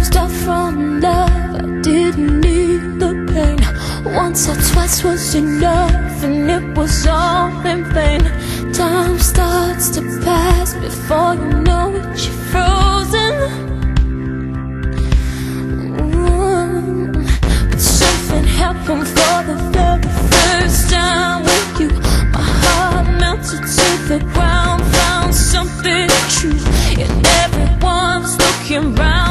Start from love, I didn't need the pain. Once or twice was enough, and it was all in vain. Time starts to pass, before you know it, you're frozen. But something happened for the very first time with you. My heart melted to the ground, found something true, and everyone's looking round.